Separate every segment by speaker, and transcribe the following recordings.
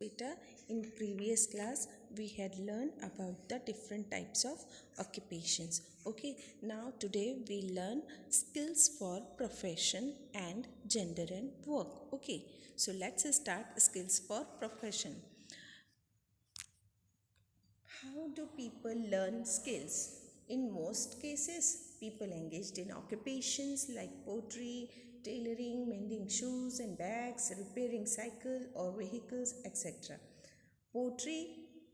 Speaker 1: Beta, in previous class we had learned about the different types of occupations. Okay, now today we learn skills for profession and gender and work. Okay, so let's start skills for profession. How do people learn skills? In most cases, people engaged in occupations like pottery, tailoring, mending shoes and bags, repairing cycle or vehicles, etc. Pottery,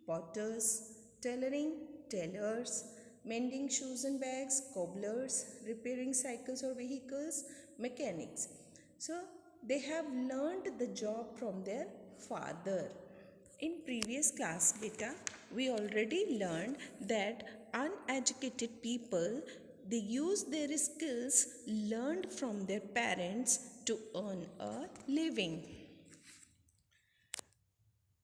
Speaker 1: potters, tailoring, tailors, mending shoes and bags, cobblers, repairing cycles or vehicles, mechanics. So they have learned the job from their father. In previous class beta, we already learned that uneducated people they use their skills learned from their parents to earn a living.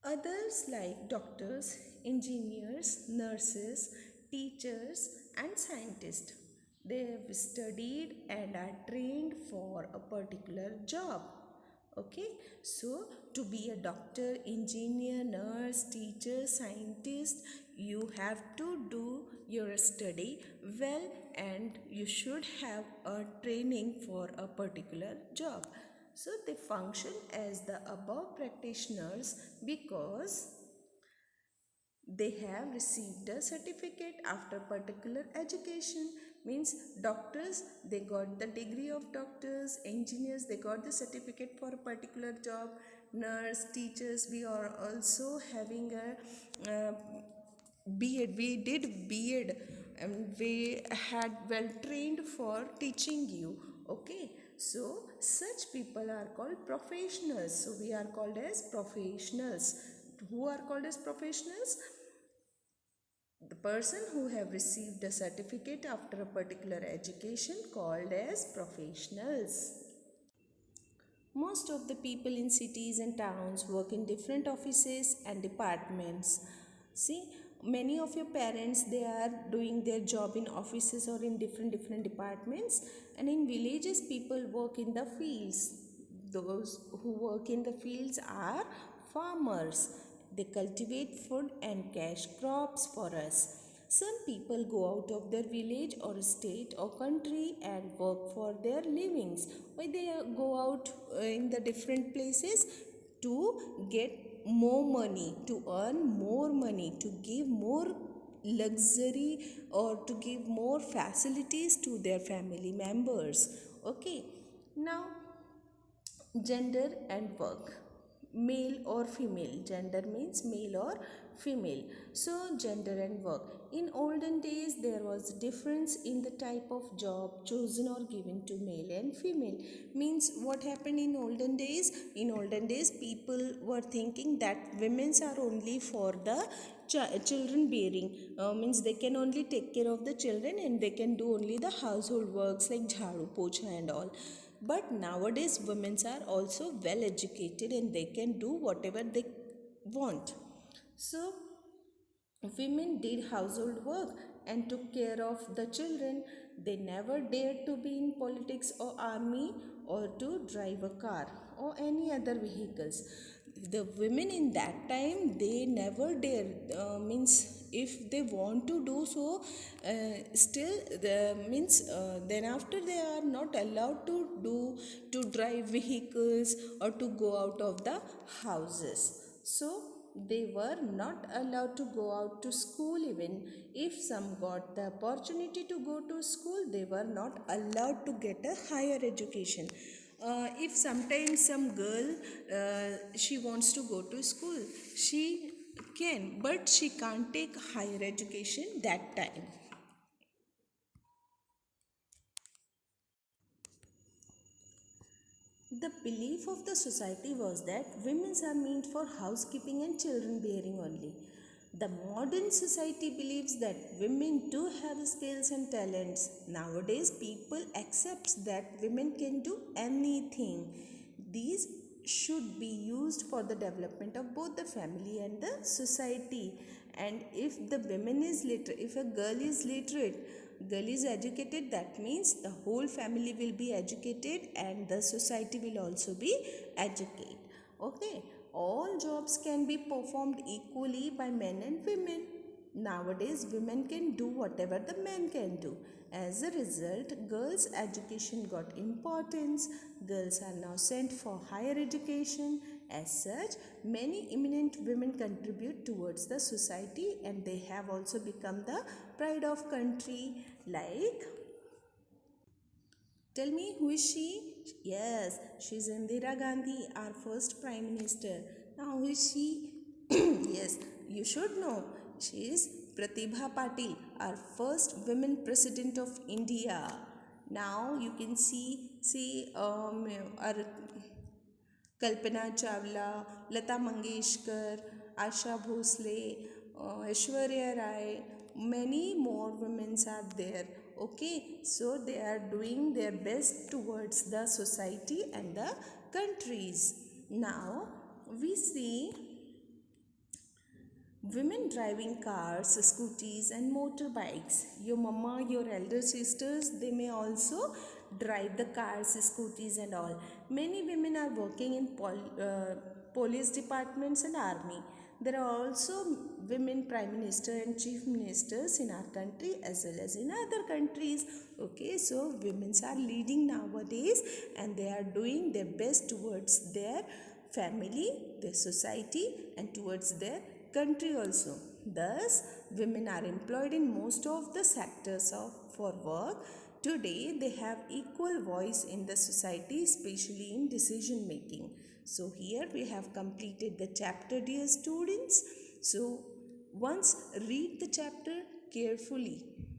Speaker 1: Others like doctors, engineers, nurses, teachers and scientists. They have studied and are trained for a particular job. Okay, so to be a doctor, engineer, nurse, teacher, scientist, you have to do your study well and you should have a training for a particular job. So they function as the above practitioners because they have received a certificate after particular education. Means doctors they got the degree of doctors, engineers they got the certificate for a particular job, nurse, teachers we are also having a B.Ed. We did B.Ed and we had well trained for teaching you. Okay, so such people are called professionals. So we are called as professionals. Who are called as professionals? The person who have received a certificate after a particular education called as professionals. Most of the people in cities and towns work in different offices and departments. See, many of your parents they are doing their job in offices or in different departments, and in villages people work in the fields. Those who work in the fields are farmers. They cultivate food and cash crops for us. Some people go out of their village or state or country and work for their livings. Why they go out in the different places? To get more money, to earn more money, to give more luxury or to give more facilities to their family members. Okay, now gender and work, male or female. Gender means male or female. So gender and work, in olden days there was difference in the type of job chosen or given to male and female. Means what happened in olden days? In olden days people were thinking that women's are only for the children bearing. Means they can only take care of the children and they can do only the household works like jhadu pocha and all. But nowadays women are also well educated and they can do whatever they want. So women did household work and took care of the children. They never dared to be in politics or army or to drive a car or any other vehicles. The women in that time they never dare means if they want to do so, still the means then after they are not allowed to do to drive vehicles or to go out of the houses. So they were not allowed to go out to school. Even if some got the opportunity to go to school, they were not allowed to get a higher education. If sometimes some girl she wants to go to school, she can, but she can't take higher education that time. The belief of the society was that women are meant for housekeeping and children bearing only. The modern society believes that women do have skills and talents. Nowadays, people accept that women can do anything. These should be used for the development of both the family and the society. And if the women is literate, if a girl is educated, that means the whole family will be educated and the society will also be educated. Okay, All jobs can be performed equally by men and women. Nowadays, women can do whatever the men can do. As a result, girls' education got importance. Girls are now sent for higher education. As such, many eminent women contribute towards the society and they have also become the pride of country. Like, tell me, who is she? Yes, she's Indira Gandhi, our first Prime Minister. Now, who is she? Yes, you should know. She is Pratibha Patil, our first women president of India. Now you can see our Kalpana Chawla, Lata Mangeshkar, Asha Bhosle, Aishwarya Rai, many more women are there. Okay, so they are doing their best towards the society and the countries. Now we see women driving cars, scooties, and motorbikes. Your mama, your elder sisters, they may also drive the cars, scooties, and all. Many women are working in police departments and army. There are also women prime minister and chief ministers in our country as well as in other countries. Okay, so women are leading nowadays and they are doing their best towards their family, their society, and towards their country also. Thus, women are employed in most of the sectors of for work. Today, they have equal voice in the society, especially in decision making. So here we have completed the chapter, dear students. So once read the chapter carefully.